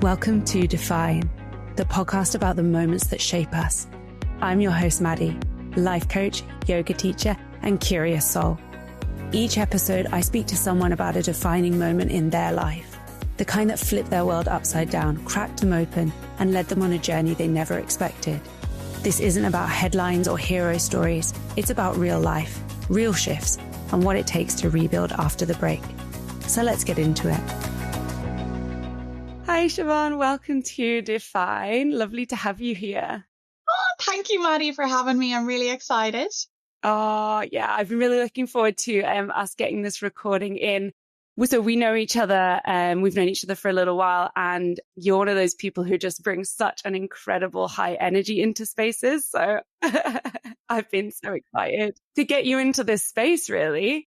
Welcome to Define, the podcast about the moments that shape us. I'm your host, Maddie, life coach, yoga teacher, and curious soul. Each episode, I speak to someone about a defining moment in their life, the kind that flipped their world upside down, cracked them open, and led them on a journey they never expected. This isn't about headlines or hero stories. It's about real life, real shifts, and what it takes to rebuild after the break. So let's get into it. Hi, Siobhan. Welcome to Define. Lovely to have you here. Oh, thank you, Maddie, for having me. I'm really excited. Oh, yeah. I've been really looking forward to us getting this recording in. So we know each other, we've known each other for a little while, and you're one of those people who just brings such an incredible high energy into spaces. So I've been so excited to get you into this space, really.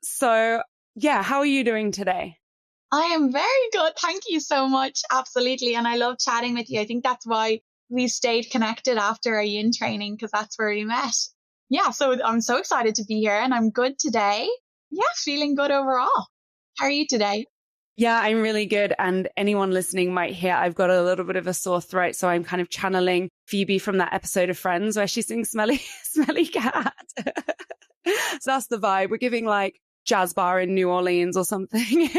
So yeah, how are you doing today? I am very good. Thank you so much. Absolutely. And I love chatting with you. I think that's why we stayed connected after our yin training, because that's where we met. Yeah. So I'm so excited to be here and I'm good today. Yeah. Feeling good overall. How are you today? Yeah, I'm really good. And anyone listening might hear I've got a little bit of a sore throat. So I'm kind of channeling Phoebe from that episode of Friends where she sings Smelly Cat. So that's the vibe. We're giving like jazz bar in New Orleans or something.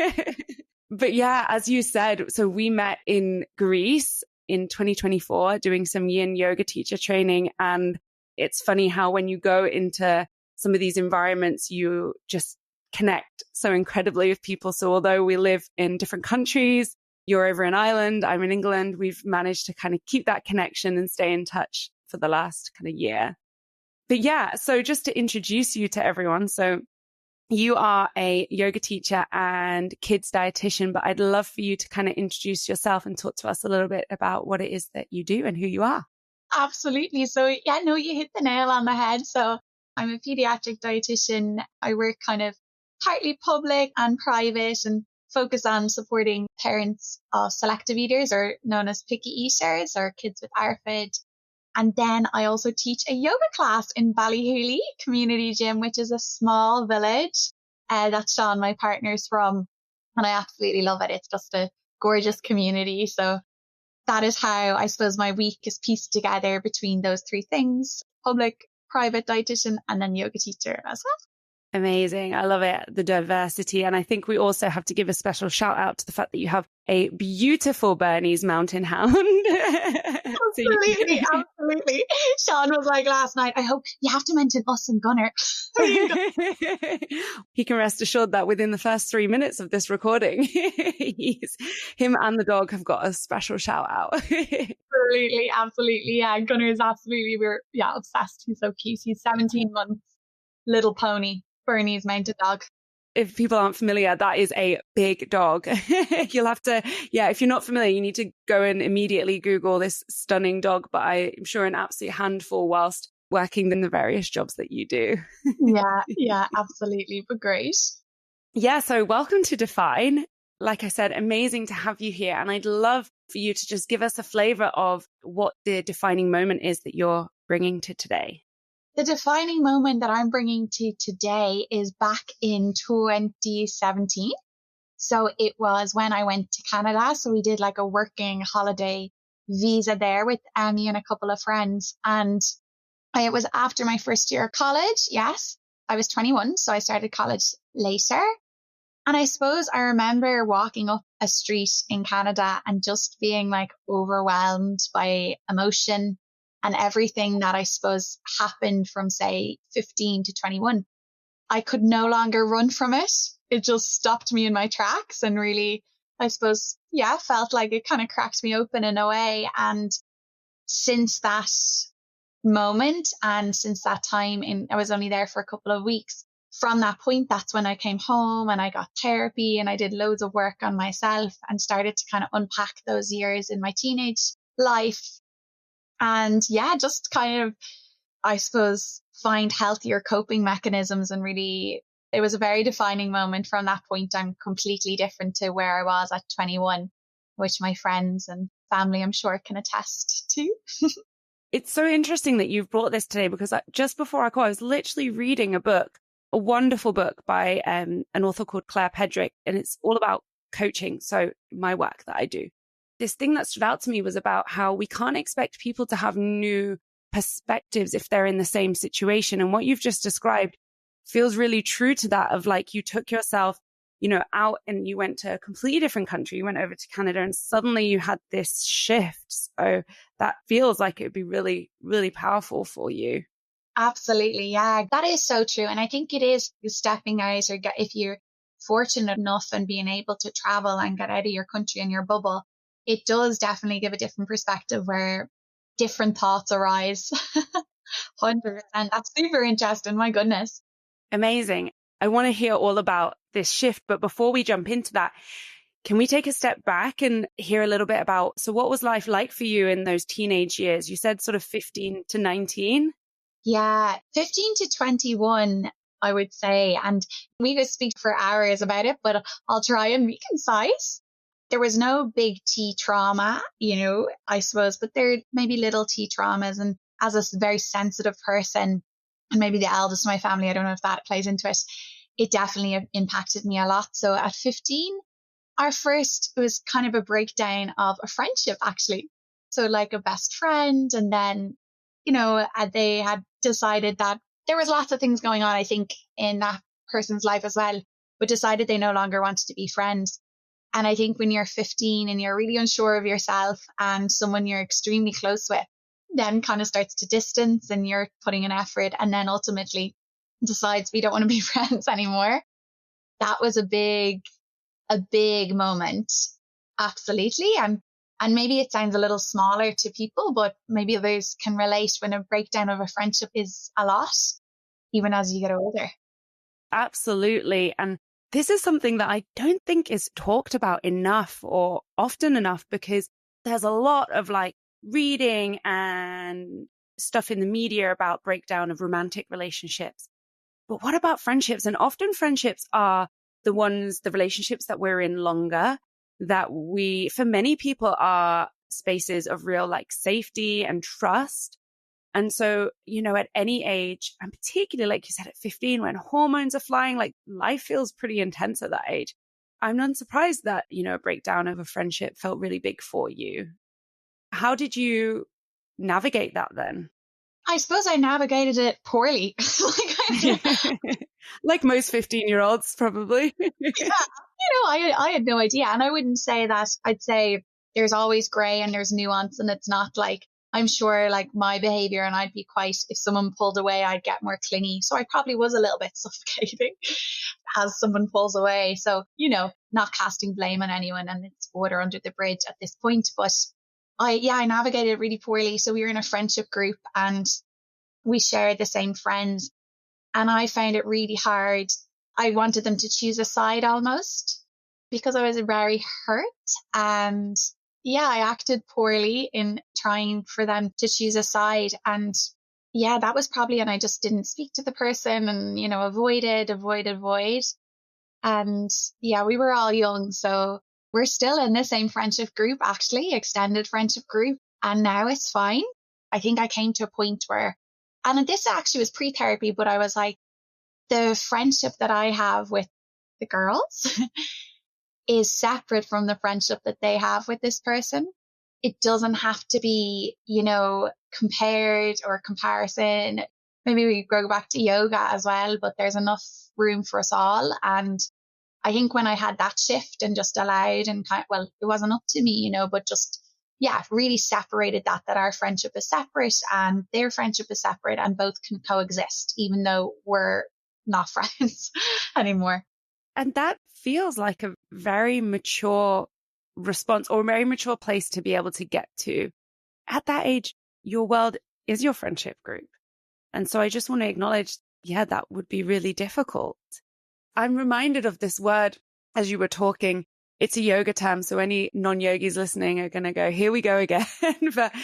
But yeah, as you said, so we met in Greece in 2024 doing some yin yoga teacher training. And it's funny how when you go into some of these environments, you just connect so incredibly with people. So although we live in different countries, you're over in Ireland, I'm in England, we've managed to kind of keep that connection and stay in touch for the last kind of year. But yeah, so just to introduce you to everyone. So you are a yoga teacher and kids dietitian, but I'd love for you to kind of introduce yourself and talk to us a little bit about what it is that you do and who you are. Absolutely. So yeah, no, you hit the nail on the head. So I'm a paediatric dietitian. I work kind of partly public and private and focus on supporting parents of selective eaters, or known as picky eaters, or kids with ARFID. And then I also teach a yoga class in Ballyhooly Community Gym, which is a small village that Sean, my partner's from. And I absolutely love it. It's just a gorgeous community. So that is how I suppose my week is pieced together between those three things: public, private dietitian, and then yoga teacher as well. Amazing. I love it. The diversity. And I think we also have to give a special shout out to the fact that you have a beautiful Bernese mountain hound. Absolutely. Absolutely. Sean was like last night, I hope you have to mention us and Gunnar. He can rest assured that within the first 3 minutes of this recording, him and the dog have got a special shout out. Absolutely. Absolutely. Yeah. Gunnar is absolutely, we're obsessed. He's so cute. He's 17 months, little pony. Bernese mountain dog. If people aren't familiar, that is a big dog. You'll have to, if you're not familiar, you need to go and immediately Google this stunning dog, but I'm sure an absolute handful whilst working in the various jobs that you do. Yeah, absolutely. But great. Yeah, so welcome to Define. Like I said, amazing to have you here. And I'd love for you to just give us a flavor of what the defining moment is that you're bringing to today. The defining moment that I'm bringing to today is back in 2017. So it was when I went to Canada. So we did like a working holiday visa there with me and a couple of friends. And it was after my first year of college. Yes, I was 21. So I started college later. And I suppose I remember walking up a street in Canada and just being like overwhelmed by emotion and everything that I suppose happened from, say, 15 to 21. I could no longer run from it. It just stopped me in my tracks and really, I suppose, felt like it kind of cracked me open in a way. And since that moment and since that time, I was only there for a couple of weeks. From that point, that's when I came home and I got therapy and I did loads of work on myself and started to kind of unpack those years in my teenage life. And just kind of, I suppose, find healthier coping mechanisms. And really, it was a very defining moment. From that point, I'm completely different to where I was at 21, which my friends and family, I'm sure, can attest to. It's so interesting that you've brought this today, because just before I call, I was literally reading a wonderful book by an author called Claire Pedrick, and it's all about coaching. So my work that I do. this thing that stood out to me was about how we can't expect people to have new perspectives if they're in the same situation. And what you've just described feels really true to that, of like, you took yourself, out and you went to a completely different country. You went over to Canada and suddenly you had this shift. So that feels like it would be really, really powerful for you. Absolutely. Yeah, that is so true. And I think it is stepping out, or if you're fortunate enough and being able to travel and get out of your country and your bubble, it does definitely give a different perspective where different thoughts arise. 100%. That's super interesting. My goodness. Amazing. I want to hear all about this shift. But before we jump into that, can we take a step back and hear a little bit about, so what was life like for you in those teenage years? You said sort of 15 to 19. Yeah, 15 to 21, I would say. And we could speak for hours about it, but I'll try and be concise. There was no big T trauma, I suppose, but there may be little T traumas. And as a very sensitive person, and maybe the eldest in my family, I don't know if that plays into it, it definitely impacted me a lot. So at 15, our first was kind of a breakdown of a friendship, actually. So like a best friend. And then, they had decided that there was lots of things going on, I think, in that person's life as well, but decided they no longer wanted to be friends. And I think when you're 15 and you're really unsure of yourself, and someone you're extremely close with then kind of starts to distance, and you're putting an effort, and then ultimately decides we don't want to be friends anymore. That was a big moment. Absolutely. And maybe it sounds a little smaller to people, but maybe others can relate when a breakdown of a friendship is a lot, even as you get older. Absolutely. And this is something that I don't think is talked about enough or often enough, because there's a lot of like reading and stuff in the media about breakdown of romantic relationships. But what about friendships? And often friendships are the relationships that we're in longer, that for many people are spaces of real like safety and trust. And so, at any age, and particularly, like you said, at 15, when hormones are flying, like life feels pretty intense at that age. I'm unsurprised that, a breakdown of a friendship felt really big for you. How did you navigate that then? I suppose I navigated it poorly. Like most 15-year-olds, probably. Yeah. I had no idea. And I wouldn't say that. I'd say there's always gray and there's nuance, and it's not like, I'm sure like my behavior, and I'd be quite, if someone pulled away, I'd get more clingy. So I probably was a little bit suffocating as someone pulls away. So, not casting blame on anyone, and it's water under the bridge at this point. But I navigated really poorly. So we were in a friendship group and we shared the same friends, and I found it really hard. I wanted them to choose a side almost, because I was very hurt, and I acted poorly in trying for them to choose a side. And that was probably, and I just didn't speak to the person, and, avoid. And we were all young. So we're still in the same friendship group, actually, extended friendship group. And now it's fine. I think I came to a point where, and this actually was pre-therapy, but I was like, the friendship that I have with the girls is separate from the friendship that they have with this person. It doesn't have to be, compared or comparison. Maybe we go back to yoga as well, but there's enough room for us all. And I think when I had that shift and just allowed, and it wasn't up to me, but just, really separated that our friendship is separate and their friendship is separate, and both can coexist, even though we're not friends anymore. And that feels like a very mature response, or a very mature place to be able to get to. At that age, your world is your friendship group. And so I just want to acknowledge, that would be really difficult. I'm reminded of this word as you were talking. It's a yoga term, so any non-yogis listening are going to go, here we go again. But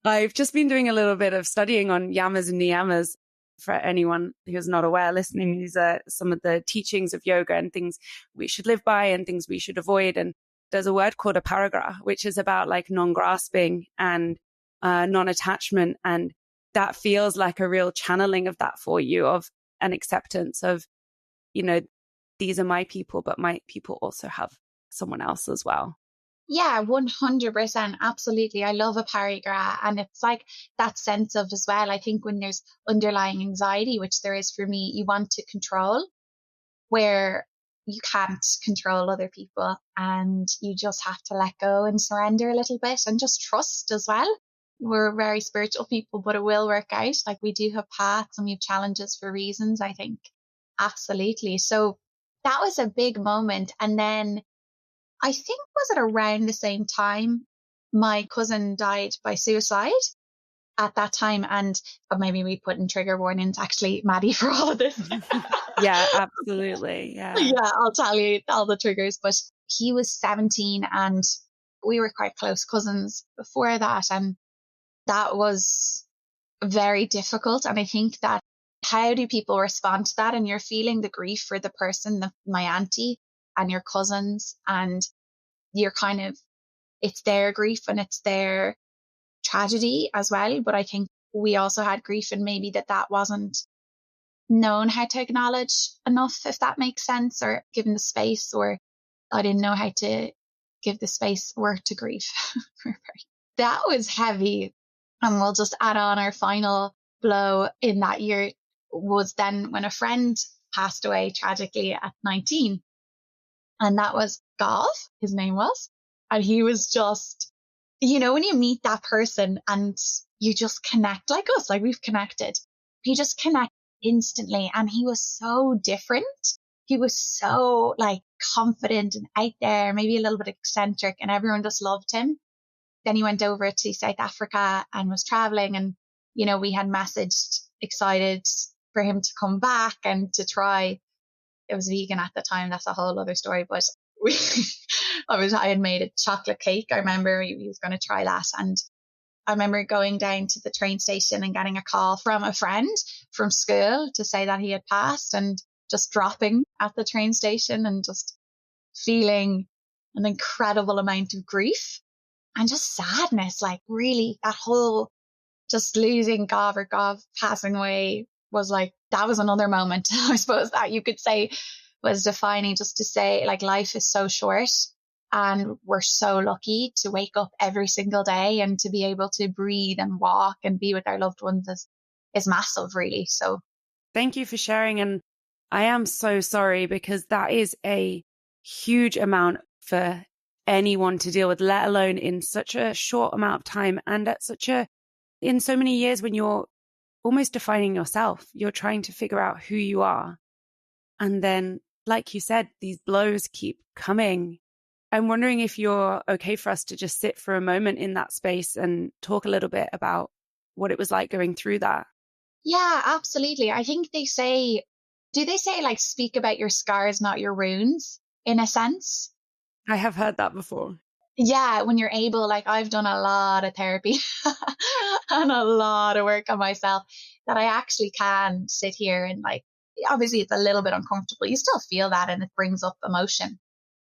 I've just been doing a little bit of studying on yamas and niyamas. For anyone who's not aware listening, these are some of the teachings of yoga and things we should live by and things we should avoid. And there's a word called a paragraph, which is about like non-grasping and non-attachment. And that feels like a real channeling of that for you, of an acceptance of, these are my people, but my people also have someone else as well. Yeah, 100%. Absolutely. I love a paragraph. And it's like that sense of as well, I think when there's underlying anxiety, which there is for me, you want to control where you can't control other people and you just have to let go and surrender a little bit and just trust as well. We're very spiritual people, but it will work out. Like we do have paths and we have challenges for reasons, I think. Absolutely. So that was a big moment. And then I think, was it around the same time my cousin died by suicide at that time? And maybe we put in trigger warnings, actually, Maddie, for all of this. Yeah, absolutely. Yeah. Yeah, I'll tell you all the triggers. But he was 17 and we were quite close cousins before that. And that was very difficult. And I think that how do people respond to that? And you're feeling the grief for the person, my auntie and your cousins, and you're kind of, it's their grief and it's their tragedy as well. But I think we also had grief and maybe that wasn't known how to acknowledge enough, if that makes sense, or given the space, or I didn't know how to give the space or to grief. That was heavy. And we'll just add on our final blow in that year was then when a friend passed away tragically at 19. And that was Gav, his name was. And he was just, when you meet that person and you just connect like us, like we've connected, you just connect instantly. And he was so different. He was so like confident and out there, maybe a little bit eccentric, and everyone just loved him. Then he went over to South Africa and was traveling, and, we had messaged excited for him to come back and to try. It was vegan at the time. That's a whole other story, but I had made a chocolate cake. I remember he was going to try that. And I remember going down to the train station and getting a call from a friend from school to say that he had passed, and just dropping at the train station and just feeling an incredible amount of grief and just sadness. Like really that whole just losing Gav passing away was like, that was another moment, I suppose, that you could say was defining, just to say like life is so short and we're so lucky to wake up every single day and to be able to breathe and walk and be with our loved ones is massive, really. So thank you for sharing. And I am so sorry, because that is a huge amount for anyone to deal with, let alone in such a short amount of time and at in so many years when you're almost defining yourself. You're trying to figure out who you are. And then, like you said, these blows keep coming. I'm wondering if you're okay for us to just sit for a moment in that space and talk a little bit about what it was like going through that. Yeah, absolutely. I think do they say like speak about your scars, not your wounds, in a sense? I have heard that before. Yeah, when you're able, like I've done a lot of therapy and a lot of work on myself, that I actually can sit here and like, obviously it's a little bit uncomfortable. You still feel that and it brings up emotion,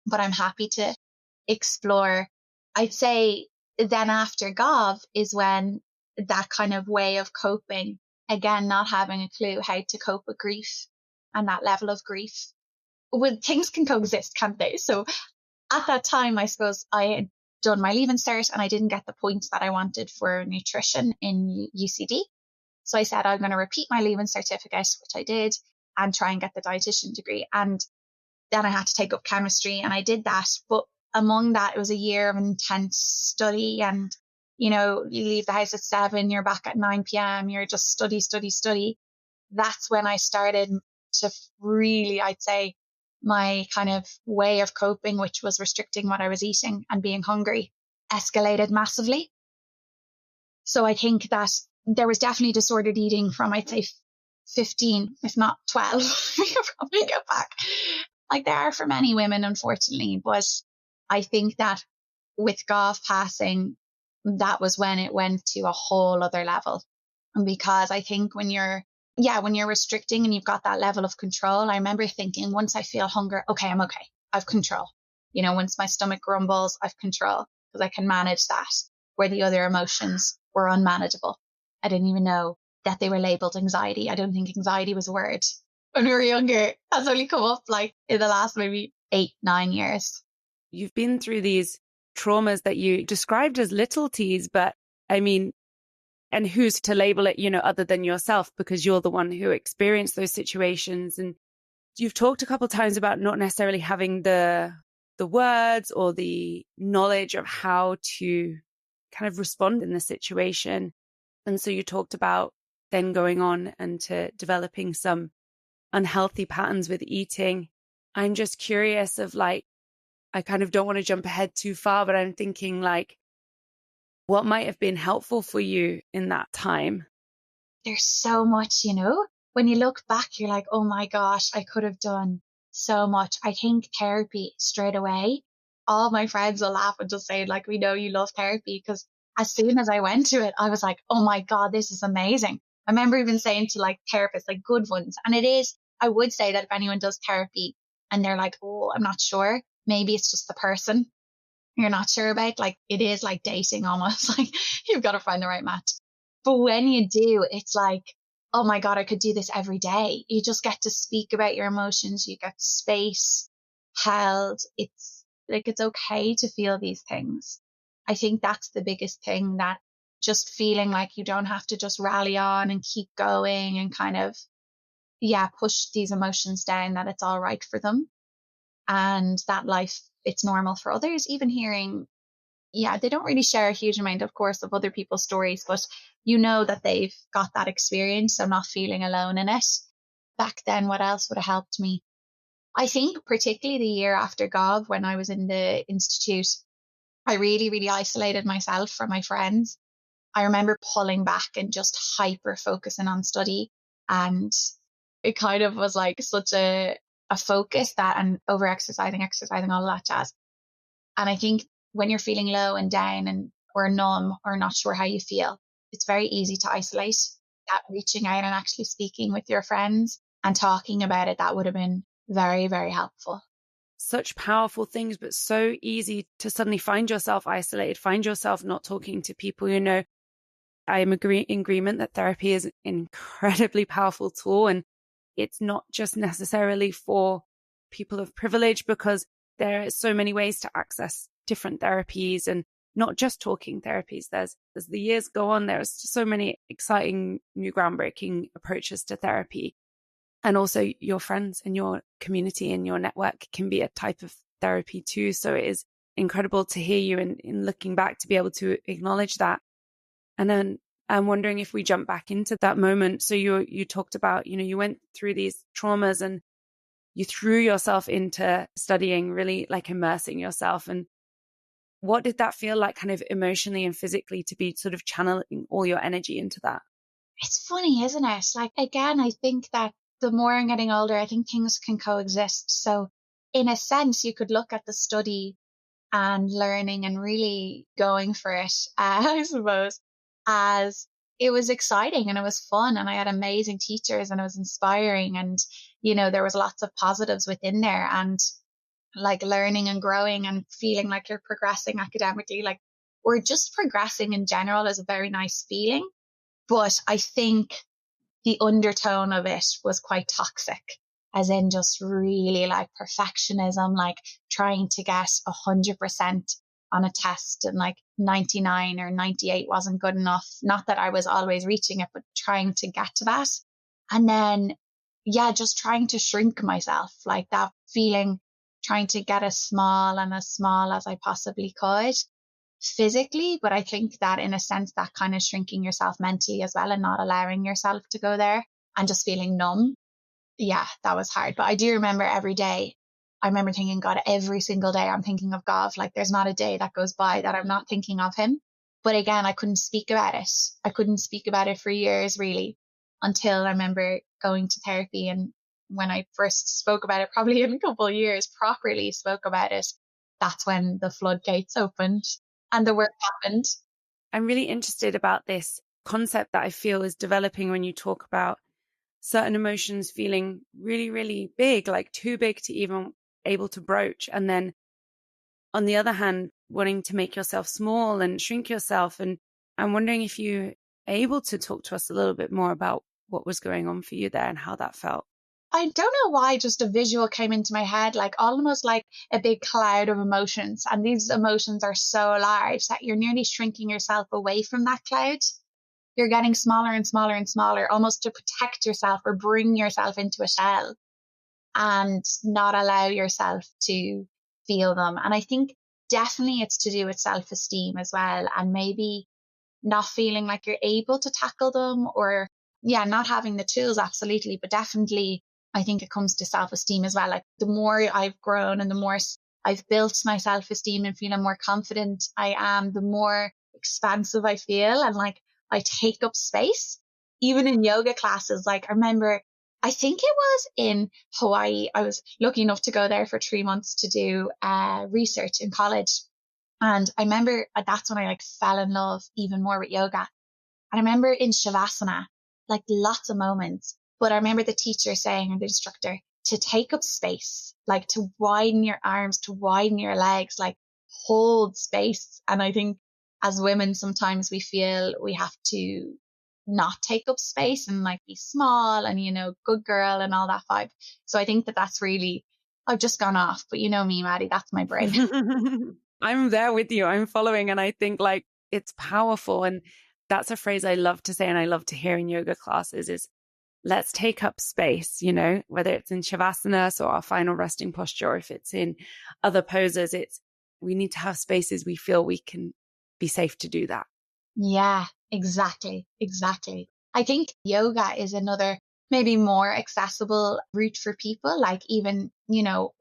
but I'm happy to explore. I'd say then after Gav is when that kind of way of coping, again, not having a clue how to cope with grief and that level of grief. Things can coexist, can't they? So at that time, I suppose I had done my Leaving Cert and I didn't get the points that I wanted for nutrition in UCD. So I said, I'm going to repeat my Leaving Certificate, which I did, and try and get the dietitian degree. And then I had to take up chemistry, and I did that. But among that, it was a year of intense study. And, you leave the house at 7, you're back at 9 p.m. You're just study. That's when I started to really, I'd say, my kind of way of coping, which was restricting what I was eating and being hungry, escalated massively. So I think that there was definitely disordered eating from, I'd say, 15, if not 12. We could probably get back. Like there are for many women, unfortunately. But I think that with Gav passing, that was when it went to a whole other level. And because I think when you're restricting and you've got that level of control, I remember thinking, once I feel hunger, okay, I'm okay. I've control. Once my stomach grumbles, I've control because I can manage that, where the other emotions were unmanageable. I didn't even know that they were labeled anxiety. I don't think anxiety was a word when we were younger. That's only come up like in the last maybe 8-9 years. You've been through these traumas that you described as little T's, but I mean, and who's to label it, other than yourself, because you're the one who experienced those situations. And you've talked a couple of times about not necessarily having the words or the knowledge of how to kind of respond in the situation. And so you talked about then going on and to developing some unhealthy patterns with eating. I'm just curious of like, I kind of don't want to jump ahead too far, but I'm thinking like, what might have been helpful for you in that time? There's so much, when you look back, you're like, oh my gosh, I could have done so much. I think therapy straight away, all my friends will laugh and just say like, we know you love therapy, because as soon as I went to it, I was like, oh my God, this is amazing. I remember even saying to like therapists, like good ones. And it is, I would say that if anyone does therapy and they're like, oh, I'm not sure, maybe it's just the person you're not sure about. Like it is like dating almost. Like you've got to find the right match. But when you do, it's like, oh my God, I could do this every day. You just get to speak about your emotions. You get space held. It's like, it's okay to feel these things. I think that's the biggest thing, that just feeling like you don't have to just rally on and keep going and kind of, push these emotions down, that it's all right for them. And that life, it's normal for others. Even hearing, they don't really share a huge amount, of course, of other people's stories, but that they've got that experience. So not feeling alone in it. Back then, what else would have helped me? I think particularly the year after GOV, when I was in the institute, I really, really isolated myself from my friends. I remember pulling back and just hyper focusing on study. And it kind of was like such a focus that, and over exercising, all that jazz. And I think when you're feeling low and down and or numb or not sure how you feel, it's very easy to isolate. That reaching out and actually speaking with your friends and talking about it, that would have been very, very helpful. Such powerful things, but so easy to suddenly find yourself isolated, find yourself not talking to people. I am in agreement that therapy is an incredibly powerful tool, and it's not just necessarily for people of privilege, because there are so many ways to access different therapies, and not just talking therapies. As the years go on, there's so many exciting new groundbreaking approaches to therapy. And also your friends and your community and your network can be a type of therapy too. So it is incredible to hear you in looking back to be able to acknowledge that. And then I'm wondering if we jump back into that moment. So you talked about, you went through these traumas and you threw yourself into studying, really like immersing yourself. And what did that feel like kind of emotionally and physically, to be sort of channeling all your energy into that? It's funny, isn't it? Like, again, I think that the more I'm getting older, I think things can coexist. So in a sense, you could look at the study and learning and really going for it, I suppose, as it was exciting and it was fun and I had amazing teachers and it was inspiring, and, there was lots of positives within there, and like learning and growing and feeling like you're progressing academically, like we're just progressing in general, is a very nice feeling. But I think the undertone of it was quite toxic, as in just really like perfectionism, like trying to get 100% on a test, and like 99 or 98 wasn't good enough. Not that I was always reaching it, but trying to get to that. And then, just trying to shrink myself, like that feeling, trying to get as small as I possibly could physically. But I think that in a sense, that kind of shrinking yourself mentally as well and not allowing yourself to go there and just feeling numb. Yeah, that was hard. But I do remember every day, I remember thinking, God, every single day I'm thinking of Gov. Like there's not a day that goes by that I'm not thinking of him. But again, I couldn't speak about it. I couldn't speak about it for years, really, until I remember going to therapy. And when I first spoke about it, probably in a couple of years, properly spoke about it, that's when the floodgates opened and the work happened. I'm really interested about this concept that I feel is developing when you talk about certain emotions feeling really, really big, like too big to even able to broach. And then on the other hand, wanting to make yourself small and shrink yourself. And I'm wondering if you're able to talk to us a little bit more about what was going on for you there and how that felt. I don't know why, just a visual came into my head, like almost like a big cloud of emotions. And these emotions are so large that you're nearly shrinking yourself away from that cloud. You're getting smaller and smaller and smaller, almost to protect yourself or bring yourself into a shell and not allow yourself to feel them. And I think definitely it's to do with self-esteem as well. And maybe not feeling like you're able to tackle them, or yeah, not having the tools, absolutely. But definitely, I think it comes to self-esteem as well. Like the more I've grown and the more I've built my self-esteem and feeling more confident I am, the more expansive I feel, and like I take up space. Even in yoga classes, like I remember, I think it was in Hawaii. I was lucky enough to go there for 3 months to do research in college. And I remember that's when I like fell in love even more with yoga. And I remember in Shavasana, like lots of moments, but I remember the teacher saying, and the instructor, to take up space, like to widen your arms, to widen your legs, like hold space. And I think as women, sometimes we feel we have to not take up space and like be small and, you know, good girl and all that vibe. So I think that that's really, I've just gone off, but you know me, Maddie, that's my brain. I'm there with you. I'm following. And I think like it's powerful. And that's a phrase I love to say and I love to hear in yoga classes is let's take up space, you know, whether it's in Shavasana, so our final resting posture, or if it's in other poses, we need to have spaces we feel we can be safe to do that. Yeah, exactly. Exactly. I think yoga is another maybe more accessible route for people. Like even, you know,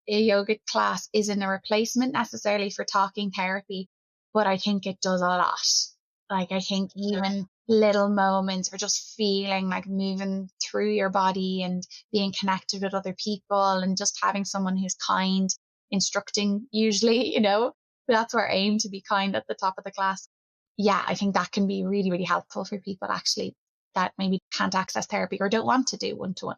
a yoga class isn't a replacement necessarily for talking therapy, but I think it does a lot. Like I think even little moments or just feeling like moving through your body and being connected with other people and just having someone who's kind, instructing usually, you know, that's our aim, to be kind at the top of the class. Yeah, I think that can be really, really helpful for people actually that maybe can't access therapy or don't want to do one-to-one.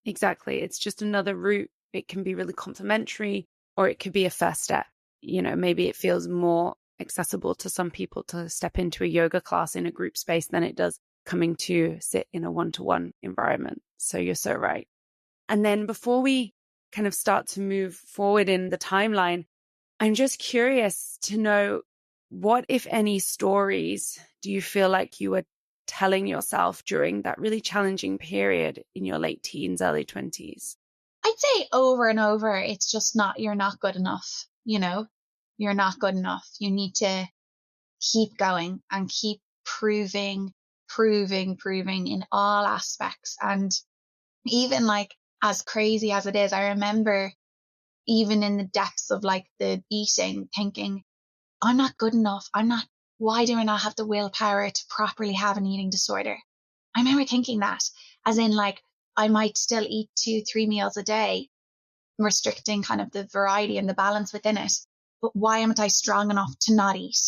Exactly. It's just another route. It can be really complementary, or it could be a first step. You know, maybe it feels more accessible to some people to step into a yoga class in a group space than it does coming to sit in a one-to-one environment. So you're so right. And then before we kind of start to move forward in the timeline, I'm just curious to know, what, if any, stories do you feel like you were telling yourself during that really challenging period in your late teens, early 20s? I'd say over and over, it's just you're not good enough. You know, you're not good enough. You need to keep going and keep proving in all aspects. And even like as crazy as it is, I remember even in the depths of like the eating, thinking, I'm not good enough. Why do I not have the willpower to properly have an eating disorder? I remember thinking that, as in like, I might still eat 2, 3 meals a day, restricting kind of the variety and the balance within it. But why am I strong enough to not eat?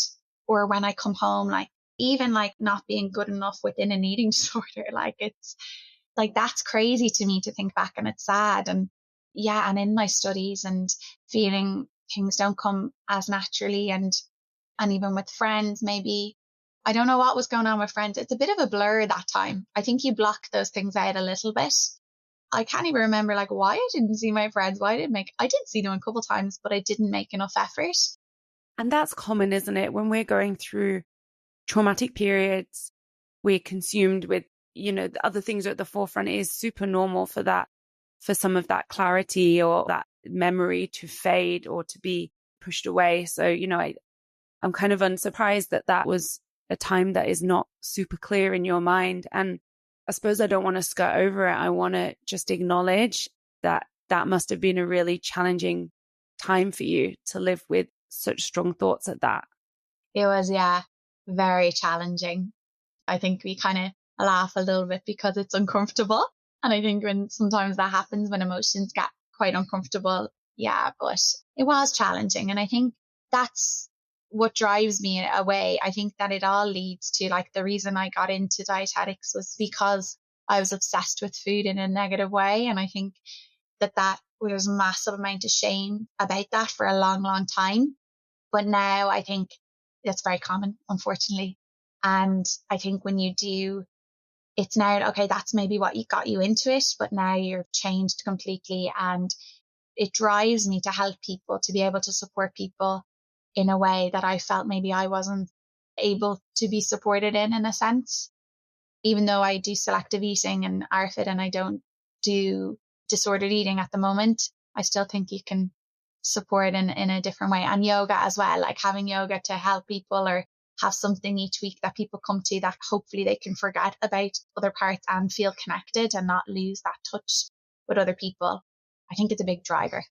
Or when I come home, like even like not being good enough within an eating disorder, like it's like, that's crazy to me to think back, and it's sad. And yeah, and in my studies and feeling things don't come as naturally, and even with friends, maybe I don't know what was going on with friends. It's a bit of a blur that time. I think you block those things out a little bit. I can't even remember like why I didn't see my friends, I did see them a couple times, but I didn't make enough effort. And that's common, isn't it? When we're going through traumatic periods, we're consumed with, you know, the other things are at the forefront. It is super normal for that, for some of that clarity or that memory to fade or to be pushed away. So, you know, I'm kind of unsurprised that that was a time that is not super clear in your mind. And I suppose I don't want to skirt over it. I want to just acknowledge that that must have been a really challenging time for you to live with such strong thoughts at that. It was, yeah, very challenging. I think we kind of laugh a little bit because it's uncomfortable. And I think when sometimes that happens, when emotions get quite uncomfortable, yeah, but it was challenging. And I think that's what drives me away. I think that it all leads to, like, the reason I got into dietetics was because I was obsessed with food in a negative way. And I think that there's a massive amount of shame about that for a long, long time. But now I think that's very common, unfortunately. And I think when you do, it's now, okay, that's maybe what got you into it, but now you're changed completely. And it drives me to help people, to be able to support people in a way that I felt maybe I wasn't able to be supported in a sense. Even though I do selective eating and ARFID and I don't do disordered eating at the moment, I still think you can support in a different way. And yoga as well, like having yoga to help people, or have something each week that people come to that hopefully they can forget about other parts and feel connected and not lose that touch with other people. I think it's a big driver.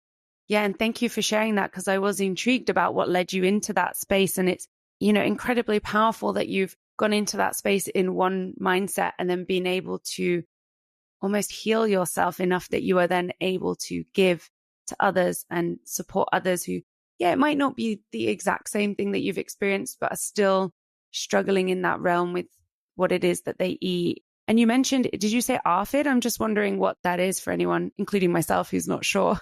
Yeah. And thank you for sharing that, because I was intrigued about what led you into that space. And it's, you know, incredibly powerful that you've gone into that space in one mindset and then been able to almost heal yourself enough that you are then able to give to others and support others who, yeah, it might not be the exact same thing that you've experienced, but are still struggling in that realm with what it is that they eat. And you mentioned, did you say ARFID? I'm just wondering what that is for anyone, including myself, who's not sure.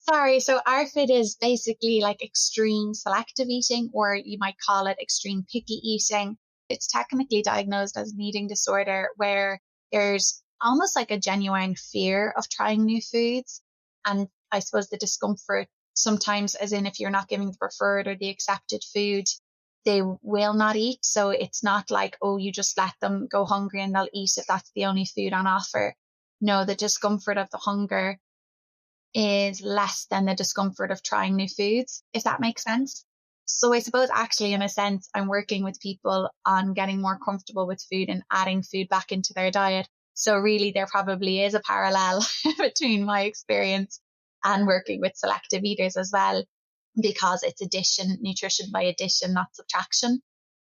Sorry, so ARFID is basically like extreme selective eating, or you might call it extreme picky eating. It's technically diagnosed as an eating disorder where there's almost like a genuine fear of trying new foods. And I suppose the discomfort sometimes, as in if you're not giving the preferred or the accepted food, they will not eat. So it's not like, oh, you just let them go hungry and they'll eat if that's the only food on offer. No, the discomfort of the hunger is less than the discomfort of trying new foods, if that makes sense. So I suppose actually in a sense, I'm working with people on getting more comfortable with food and adding food back into their diet. So really there probably is a parallel between my experience and working with selective eaters as well, because it's addition, nutrition by addition, not subtraction.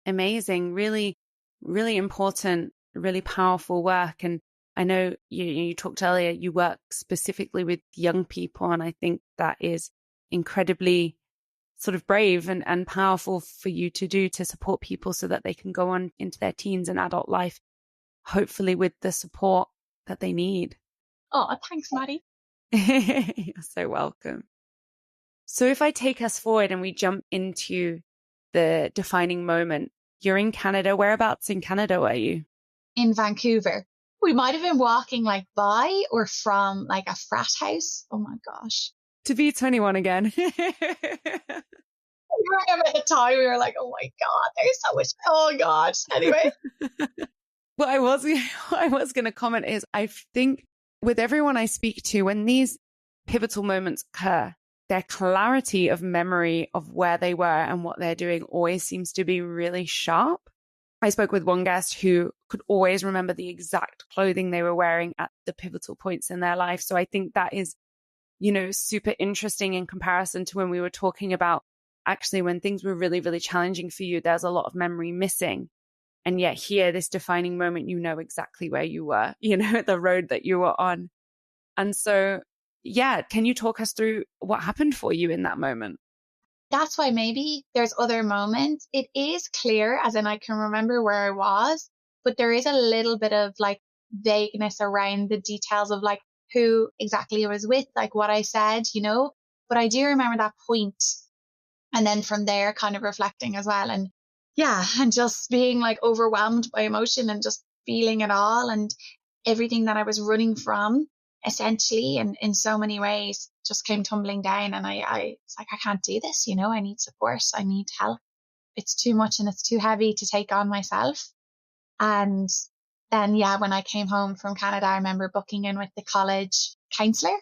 Amazing. Really, really important, really powerful work. And I know you talked earlier, you work specifically with young people, and I think that is incredibly sort of brave and powerful for you to do, to support people so that they can go on into their teens and adult life, hopefully with the support that they need. Oh, thanks, Maddie. You're so welcome. So if I take us forward and we jump into the defining moment, you're in Canada. Whereabouts in Canada were you? In Vancouver. We might have been walking like by or from like a frat house. Oh my gosh. To be 21 again. I remember at the time we were like, oh my God, there's so much. Oh God. Anyway. What I was going to comment is, I think with everyone I speak to, when these pivotal moments occur, their clarity of memory of where they were and what they're doing always seems to be really sharp. I spoke with one guest who could always remember the exact clothing they were wearing at the pivotal points in their life. So I think that is, you know, super interesting in comparison to when we were talking about actually when things were really, really challenging for you, there's a lot of memory missing. And yet here, this defining moment, you know exactly where you were, you know, the road that you were on. And so, yeah, can you talk us through what happened for you in that moment? That's why maybe there's other moments. It is clear, as in I can remember where I was, but there is a little bit of like vagueness around the details of like who exactly I was with, like what I said, you know, but I do remember that point. And then from there, kind of reflecting as well. And yeah, and just being like overwhelmed by emotion and just feeling it all and everything that I was running from, essentially, and in so many ways just came tumbling down. And it's like, I can't do this, you know, I need support. I need help. It's too much and it's too heavy to take on myself. And then, yeah, when I came home from Canada, I remember booking in with the college counselor,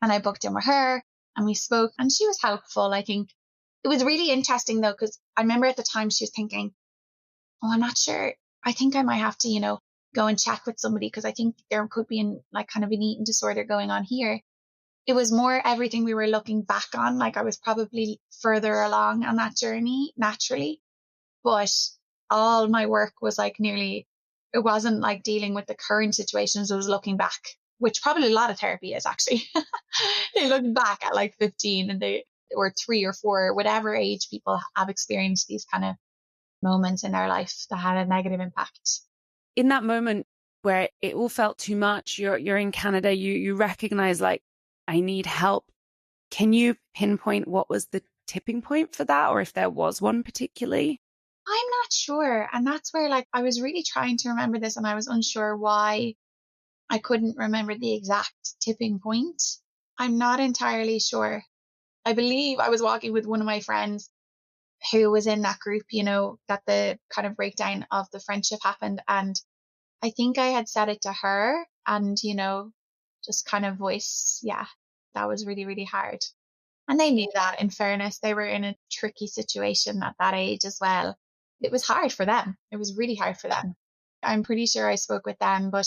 and I booked in with her and we spoke, and she was helpful. I think it was really interesting though, because I remember at the time she was thinking, oh, I'm not sure. I think I might have to, you know, go and check with somebody, because I think there could be like kind of an eating disorder going on here. It was more everything we were looking back on. Like I was probably further along on that journey naturally, but all my work was like it wasn't like dealing with the current situations. It was looking back, which probably a lot of therapy is actually. They look back at like 15 and or 3 or 4, whatever age people have experienced these kind of moments in their life that had a negative impact. In that moment where it all felt too much, you're in Canada, you recognize like, I need help. Can you pinpoint what was the tipping point for that, or if there was one particularly? I'm not sure. And that's where like I was really trying to remember this and I was unsure why I couldn't remember the exact tipping point. I'm not entirely sure. I believe I was walking with one of my friends who was in that group, that the kind of breakdown of the friendship happened. And I think I had said it to her and, just kind of voice, yeah, that was really, really hard. And they knew that, in fairness. They were in a tricky situation at that age as well. It was hard for them. It was really hard for them. I'm pretty sure I spoke with them, but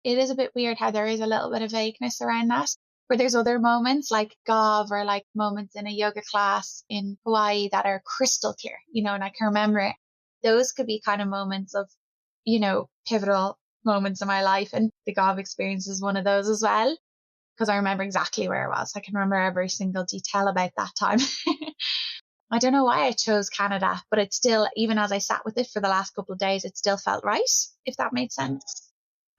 it is a bit weird how there is a little bit of vagueness around that. Where there's other moments like Gov or like moments in a yoga class in Hawaii that are crystal clear, and I can remember it. Those could be kind of moments of, pivotal moments in my life. And the Gov experience is one of those as well because I remember exactly where I was. I can remember every single detail about that time. I don't know why I chose Canada, but it still, even as I sat with it for the last couple of days, it still felt right, if that made sense.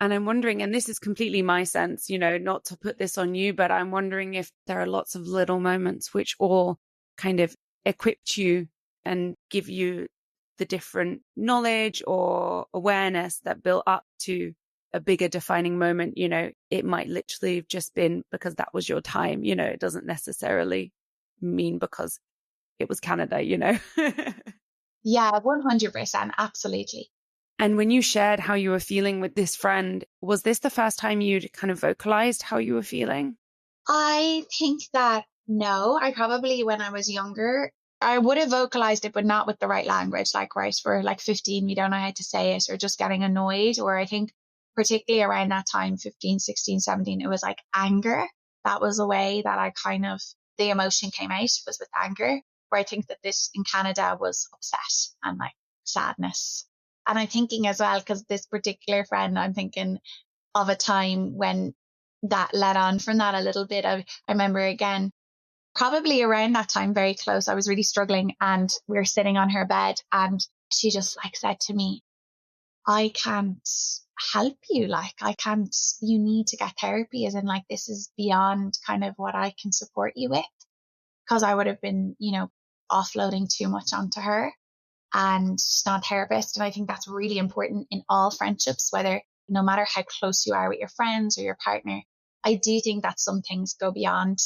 And I'm wondering, and this is completely my sense, not to put this on you, but I'm wondering if there are lots of little moments which all kind of equipped you and give you the different knowledge or awareness that built up to a bigger defining moment. It might literally have just been because that was your time. It doesn't necessarily mean because it was Canada. Yeah, 100%. Absolutely. And when you shared how you were feeling with this friend, was this the first time you'd kind of vocalized how you were feeling? I think that no, I probably, when I was younger, I would have vocalized it, but not with the right language. Like, right, we're like 15, we don't know how to say it, or just getting annoyed. Or I think particularly around that time, 15, 16, 17, it was like anger. That was a way that I kind of, the emotion came out was with anger, where I think that this in Canada was upset and like sadness. And I'm thinking as well, because this particular friend, I'm thinking of a time when that led on from that a little bit. I remember again, probably around that time, very close, I was really struggling and we were sitting on her bed and she just like said to me, I can't help you. Like, I can't, you need to get therapy, as in like, this is beyond kind of what I can support you with. Because I would have been, offloading too much onto her and she's not a therapist. And I think that's really important in all friendships, whether, no matter how close you are with your friends or your partner. I do think that some things go beyond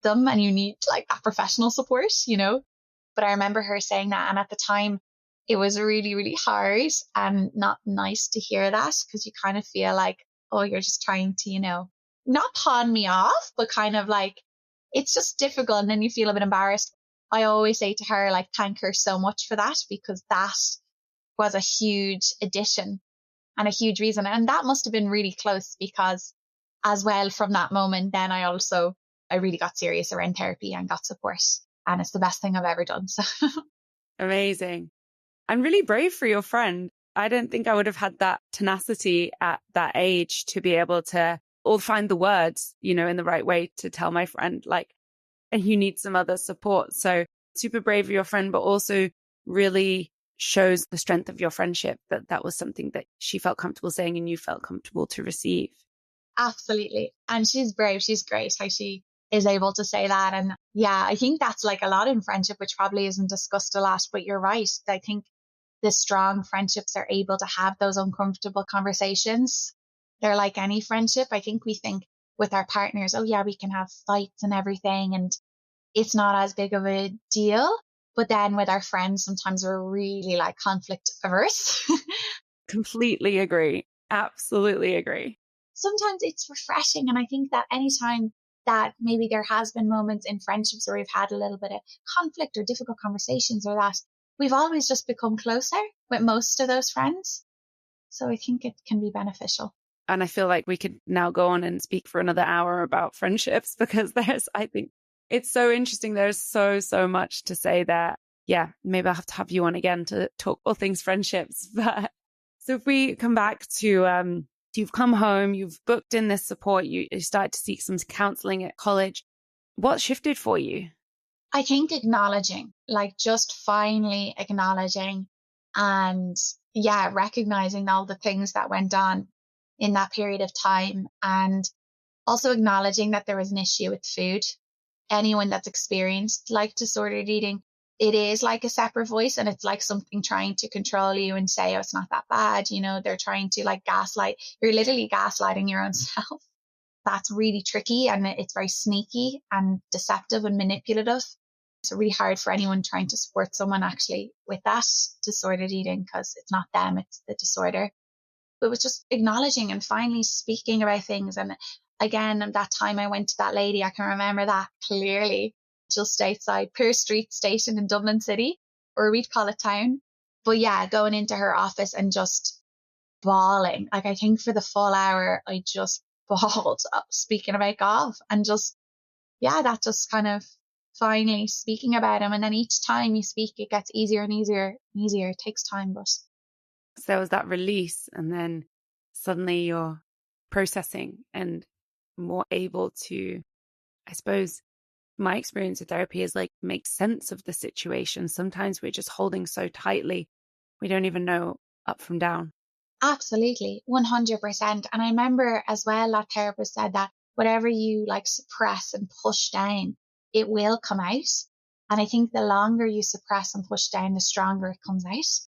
them and you need like that professional support, But I remember her saying that. And at the time, it was really, really hard and not nice to hear that because you kind of feel like, oh, you're just trying to, not pawn me off, but kind of like, it's just difficult. And then you feel a bit embarrassed. I always say to her, like, thank her so much for that, because that was a huge addition and a huge reason. And that must have been really close because as well from that moment, then I really got serious around therapy and got support. And it's the best thing I've ever done. So amazing. And really brave for your friend. I don't think I would have had that tenacity at that age to be able to or find the words, in the right way to tell my friend, like, and you need some other support. So super brave of your friend, but also really shows the strength of your friendship, that was something that she felt comfortable saying and you felt comfortable to receive. Absolutely. And she's brave. She's great how she is able to say that. And yeah, I think that's like a lot in friendship, which probably isn't discussed a lot, but you're right. I think the strong friendships are able to have those uncomfortable conversations. They're like any friendship. I think we think with our partners, oh yeah, we can have fights and everything, and it's not as big of a deal. But then with our friends, sometimes we're really like conflict averse. Completely agree. Absolutely agree. Sometimes it's refreshing. And I think that anytime that maybe there has been moments in friendships where we've had a little bit of conflict or difficult conversations or that, we've always just become closer with most of those friends. So I think it can be beneficial. And I feel like we could now go on and speak for another hour about friendships because I think it's so interesting. There's so much to say there. Yeah, maybe I'll have to have you on again to talk all things friendships. But so if we come back to, you've come home, you've booked in this support, you started to seek some counseling at college. What shifted for you? I think acknowledging, like just finally acknowledging and recognizing all the things that went on in that period of time, and also acknowledging that there was an issue with food. Anyone that's experienced like disordered eating, it is like a separate voice, and it's like something trying to control you and say, oh, it's not that bad. You know, they're trying to like gaslight. You're literally gaslighting your own self. That's really tricky, and it's very sneaky and deceptive and manipulative. It's really hard for anyone trying to support someone actually with that disordered eating, because it's not them, it's the disorder. But it was just acknowledging and finally speaking about things. And again, that time I went to that lady, I can remember that clearly, just outside Pearse Street Station in Dublin City, or we'd call it town. But yeah, going into her office and just bawling. Like, I think for the full hour, I just bawled up speaking about golf, and just, yeah, that just kind of finally speaking about him. And then each time you speak, it gets easier and easier and easier. It takes time, but. So there was that release, and then suddenly you're processing and more able to, I suppose, my experience with therapy is like make sense of the situation. Sometimes we're just holding so tightly, we don't even know up from down. Absolutely, 100%. And I remember as well, that therapist said that whatever you like suppress and push down, it will come out. And I think the longer you suppress and push down, the stronger it comes out.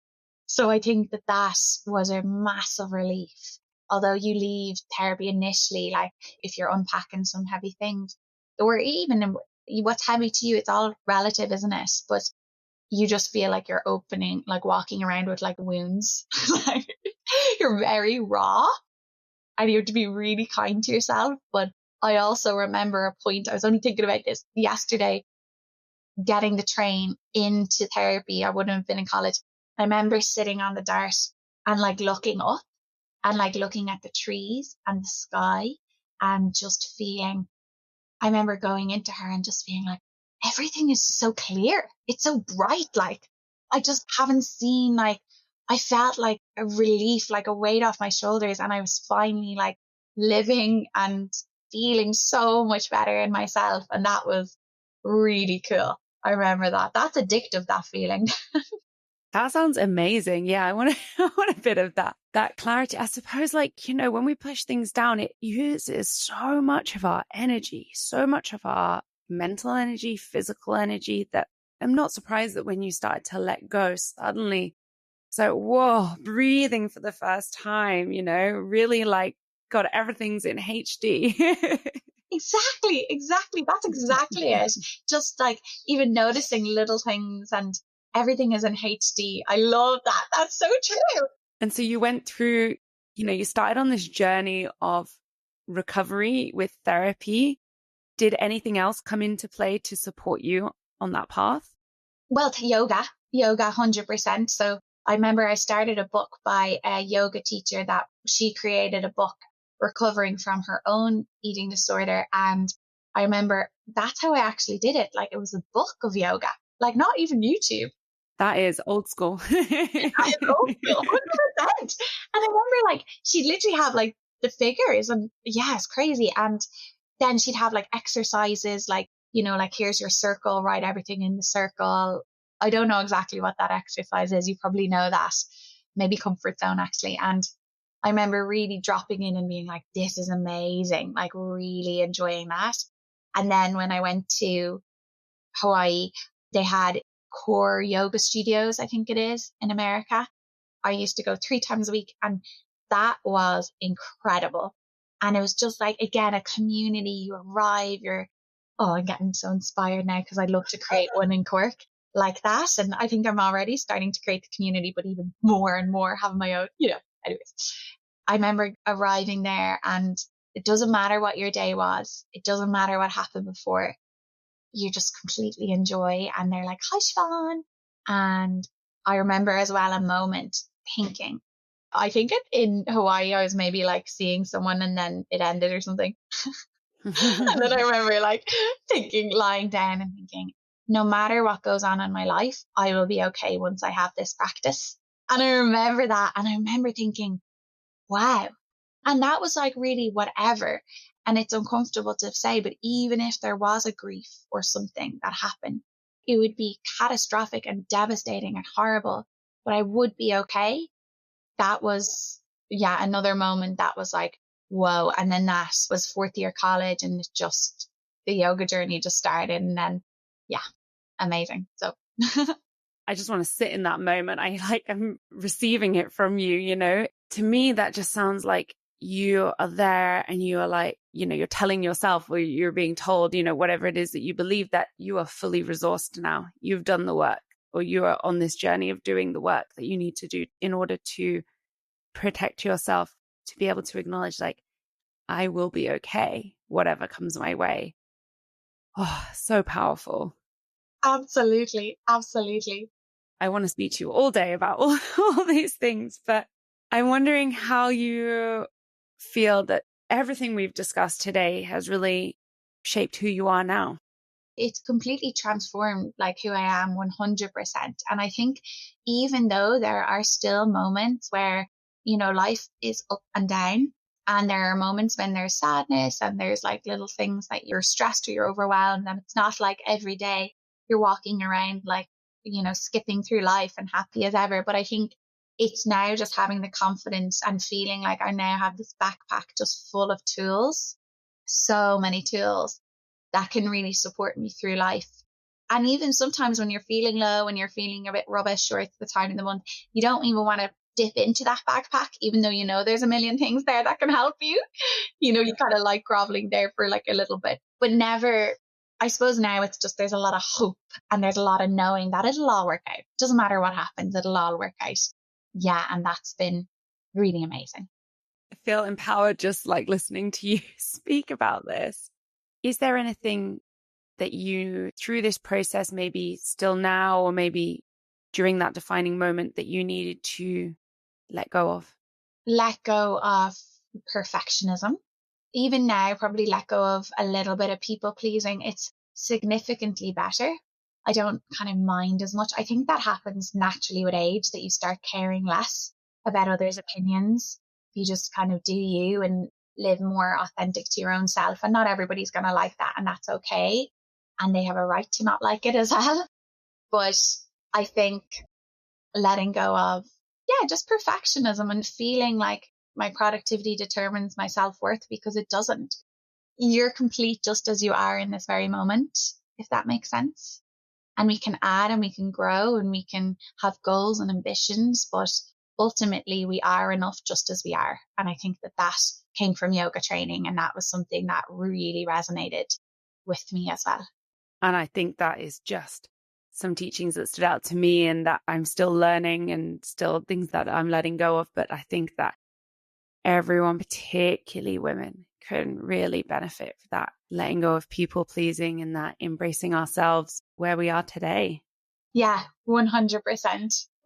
So I think that that was a massive relief. Although you leave therapy initially, like if you're unpacking some heavy things, or even what's heavy to you, it's all relative, isn't it? But you just feel like you're opening, like walking around with like wounds. Like, you're very raw, and you have to be really kind to yourself. But I also remember a point, I was only thinking about this yesterday, getting the train into therapy. I wouldn't have been in college. I remember sitting on the dart and like looking up and like looking at the trees and the sky, and just feeling, I remember going into her and just being like, everything is so clear. It's so bright. Like, I just haven't seen, like, I felt like a relief, like a weight off my shoulders. And I was finally like living and feeling so much better in myself. And that was really cool. I remember that. That's addictive, that feeling. That sounds amazing. Yeah, I want I want a bit of that clarity. I suppose, like, you know, when we push things down, it uses so much of our energy, so much of our mental energy, physical energy, that I'm not surprised that when you started to let go, suddenly, so, whoa, breathing for the first time, you know, really like, God, everything's in HD. Exactly. That's exactly it. Just like even noticing little things, and everything is in HD. I love that. That's so true. And so you went through, you know, you started on this journey of recovery with therapy. Did anything else come into play to support you on that path? Well, yoga 100%. So I remember I started a book by a yoga teacher, that she created a book recovering from her own eating disorder. And I remember that's how I actually did it. Like, it was a book of yoga, like not even YouTube. That is old school. That is old school, 100%. And I remember like she'd literally have like the figures, and yeah, it's crazy. And then she'd have like exercises, like, you know, like, here's your circle, write everything in the circle. I don't know exactly what that exercise is. You probably know that. Maybe comfort zone, actually. And I remember really dropping in and being like, this is amazing, like really enjoying that. And then when I went to Hawaii, they had core yoga studios, I think it is, in America. I used to go 3 times a week, and that was incredible. And it was just like, again, a community. You arrive, I'm getting so inspired now, because I'd love to create one in Cork like that. And I think I'm already starting to create the community, but even more and more having my own, you know, anyways. I remember arriving there, and it doesn't matter what your day was. It doesn't matter what happened before. You just completely enjoy. And they're like, hi, Siobhan. And I remember as well a moment thinking, I think in Hawaii, I was maybe like seeing someone and then it ended or something. And then I remember like thinking, lying down and thinking, no matter what goes on in my life, I will be okay once I have this practice. And I remember that. And I remember thinking, wow. And that was like really whatever. And it's uncomfortable to say, but even if there was a grief or something that happened, it would be catastrophic and devastating and horrible, but I would be okay. That was, yeah, another moment that was like, whoa. And then that was 4th year college, and it just, the yoga journey just started. And then, yeah, amazing. So I just want to sit in that moment. I'm receiving it from you, you know. To me, that just sounds like you are there and you are like, you know, you're telling yourself or you're being told, you know, whatever it is that you believe, that you are fully resourced now. You've done the work, or you are on this journey of doing the work that you need to do in order to protect yourself, to be able to acknowledge, like, I will be okay, whatever comes my way. Oh, so powerful. Absolutely. Absolutely. I want to speak to you all day about all these things, but I'm wondering how you feel that everything we've discussed today has really shaped who you are now. It's completely transformed like who I am 100%. And I think even though there are still moments where, you know, life is up and down, and there are moments when there's sadness and there's like little things that you're stressed or you're overwhelmed, and it's not like every day you're walking around like, you know, skipping through life and happy as ever. But I think it's now just having the confidence and feeling like I now have this backpack just full of tools, so many tools that can really support me through life. And even sometimes when you're feeling low and you're feeling a bit rubbish, or it's the time of the month, you don't even want to dip into that backpack, even though you know there's a million things there that can help you. You know, you kind of like groveling there for like a little bit, but never. I suppose now it's just there's a lot of hope and there's a lot of knowing that it'll all work out. Doesn't matter what happens, it'll all work out. Yeah, and that's been really amazing. I feel empowered just like listening to you speak about this. Is there anything that you, through this process, maybe still now, or maybe during that defining moment, that you needed to let go of? Let go of perfectionism. Even now, probably let go of a little bit of people pleasing. It's significantly better. I don't kind of mind as much. I think that happens naturally with age, that you start caring less about others' opinions. You just kind of do you and live more authentic to your own self. And not everybody's going to like that, and that's okay. And they have a right to not like it as well. But I think letting go of, yeah, just perfectionism and feeling like my productivity determines my self-worth, because it doesn't. You're complete just as you are in this very moment, if that makes sense. And we can add and we can grow and we can have goals and ambitions, but ultimately we are enough just as we are. And I think that came from yoga training, and that was something that really resonated with me as well. And I think that is just some teachings that stood out to me, and that I'm still learning, and still things that I'm letting go of. But I think that everyone, particularly women, can really benefit from that letting go of people pleasing and that embracing ourselves where we are today. Yeah, 100%.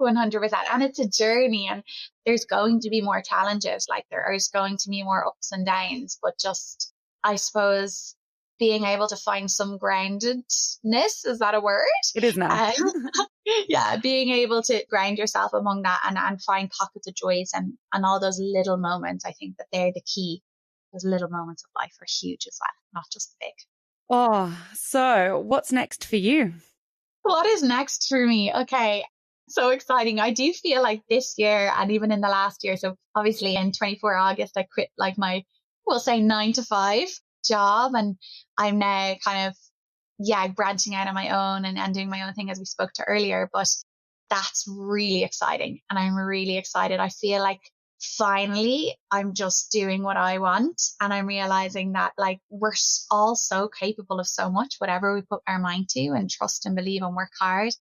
100%. And it's a journey, and there's going to be more challenges. Like there is going to be more ups and downs, but just, I suppose, being able to find some groundedness, is that a word? It is now. Yeah, being able to ground yourself among that and find pockets of joys and all those little moments. I think that they're the key. Those little moments of life are huge as well, not just big. Oh, so what's next for you? What is next for me? Okay, so exciting. I do feel like this year, and even in the last year, so obviously in 24 August, I quit like my, we'll say 9 to 5 job, and I'm now kind of, yeah, branching out on my own and doing my own thing, as we spoke to earlier. But that's really exciting, and I'm really excited. I feel like finally I'm just doing what I want, and I'm realizing that like we're all so capable of so much, whatever we put our mind to and trust and believe and work hard.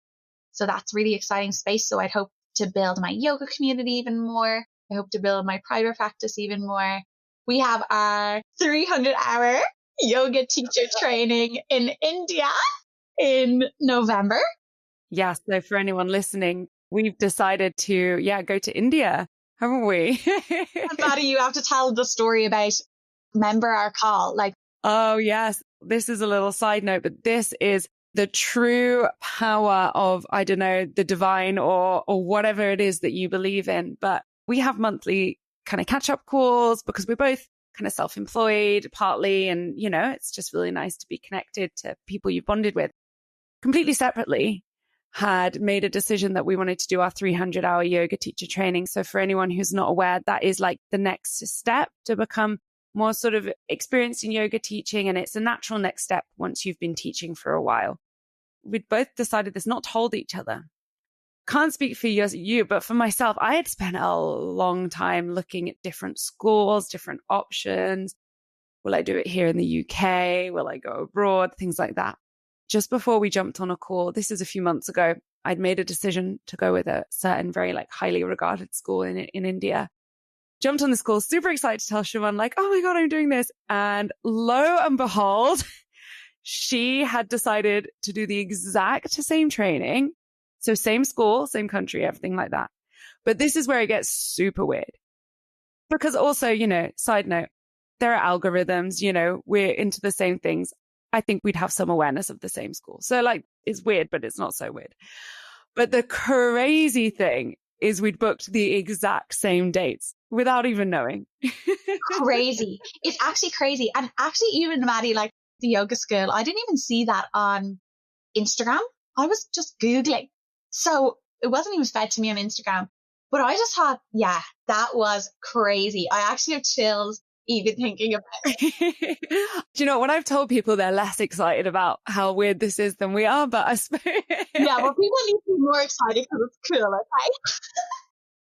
So that's really exciting space. So I'd hope to build my yoga community even more. I hope to build my private practice even more. We have our 300-hour yoga teacher training in India in November. Yeah, so for anyone listening, we've decided to, go to India, haven't we? And Maddie, you have to tell the story about, remember our call? Like, oh, yes. This is a little side note, but this is the true power of, I don't know, the divine or whatever it is that you believe in. But we have monthly kind of catch-up calls because we're both kind of self-employed partly. And, you know, it's just really nice to be connected to people you've bonded with. Completely separately, had made a decision that we wanted to do our 300-hour yoga teacher training. So for anyone who's not aware, that is like the next step to become more sort of experienced in yoga teaching. And it's a natural next step once you've been teaching for a while. we'd both decided this, not told each other. Can't speak for you, but for myself, I had spent a long time looking at different schools, different options. Will I do it here in the UK? Will I go abroad? Things like that. Just before we jumped on a call, this is a few months ago, I'd made a decision to go with a certain very like highly regarded school in India. Jumped on the call, super excited to tell Siobhan like, oh my God, I'm doing this. And lo and behold, she had decided to do the exact same training. So same school, same country, everything like that. But this is where it gets super weird. Because also, you know, side note, there are algorithms, you know, we're into the same things. I think we'd have some awareness of the same school. So like, it's weird, but it's not so weird. But the crazy thing is we'd booked the exact same dates without even knowing. Crazy. It's actually crazy. And actually, even Maddie, like the yoga school, I didn't even see that on Instagram. I was just Googling. So it wasn't even fed to me on Instagram. But I just thought, yeah, that was crazy. I actually have chills even thinking about it. Do you know, when I've told people, they're less excited about how weird this is than we are, but I suppose. Yeah, well, people need to be more excited because it's cool, okay?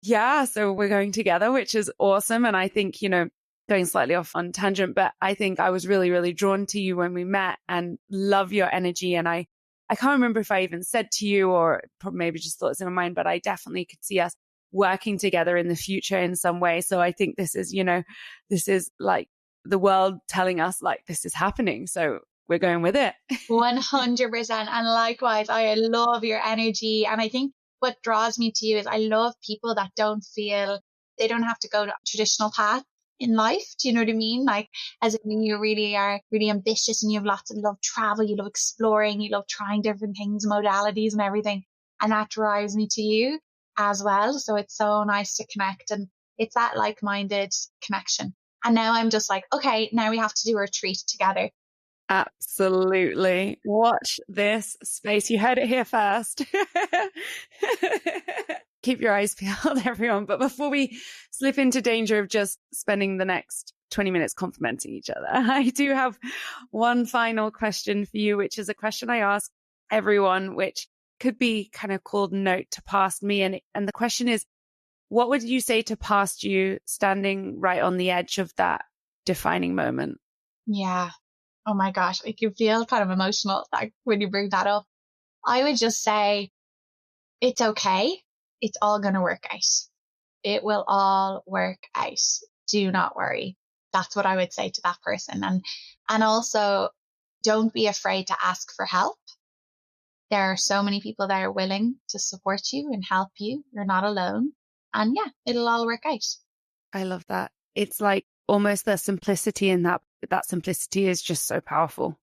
Yeah, so we're going together, which is awesome. And I think, you know, going slightly off on tangent, but I think I was really, really drawn to you when we met and love your energy. And I can't remember if I even said to you or probably maybe just thought it's in my mind, but I definitely could see us working together in the future in some way. So I think this is, you know, this is like the world telling us like this is happening. So we're going with it. 100%. And likewise, I love your energy. And I think what draws me to you is I love people that don't feel they don't have to go to a traditional path in life. Do you know what I mean? Like, as in you really are really ambitious and you have lots of love travel, you love exploring, you love trying different things, modalities and everything. And that drives me to you as well. So it's so nice to connect, and it's that like-minded connection. And now I'm just like, okay, now we have to do a retreat together. Absolutely. Watch this space. You heard it here first. Keep your eyes peeled, everyone. But before we slip into danger of just spending the next 20 minutes complimenting each other, I do have one final question for you, which is a question I ask everyone, which could be kind of called note to past me. And the question is, what would you say to past you standing right on the edge of that defining moment? Yeah. Oh my gosh. I can feel kind of emotional like when you bring that up. I would just say, it's okay. It's all going to work out. It will all work out. Do not worry. That's what I would say to that person. And also, don't be afraid to ask for help. There are so many people that are willing to support you and help you. You're not alone. And yeah, it'll all work out. I love that. It's like almost the simplicity in that simplicity is just so powerful,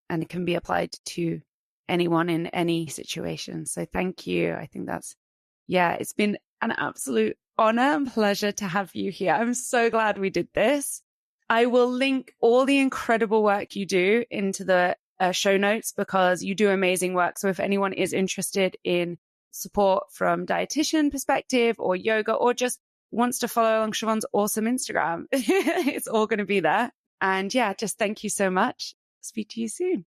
and it can be applied to anyone in any situation. So thank you. I think it's been an absolute honor and pleasure to have you here. I'm so glad we did this. I will link all the incredible work you do into the show notes because you do amazing work. So if anyone is interested in support from dietitian perspective or yoga or just wants to follow along Siobhan's awesome Instagram, it's all going to be there. And yeah, just thank you so much. Speak to you soon.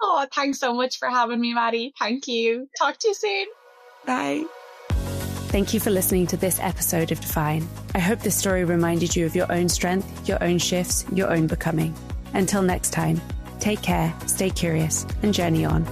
Oh, thanks so much for having me, Maddie. Thank you. Talk to you soon. Bye. Thank you for listening to this episode of Define. I hope this story reminded you of your own strength, your own shifts, your own becoming. Until next time, take care, stay curious, and journey on.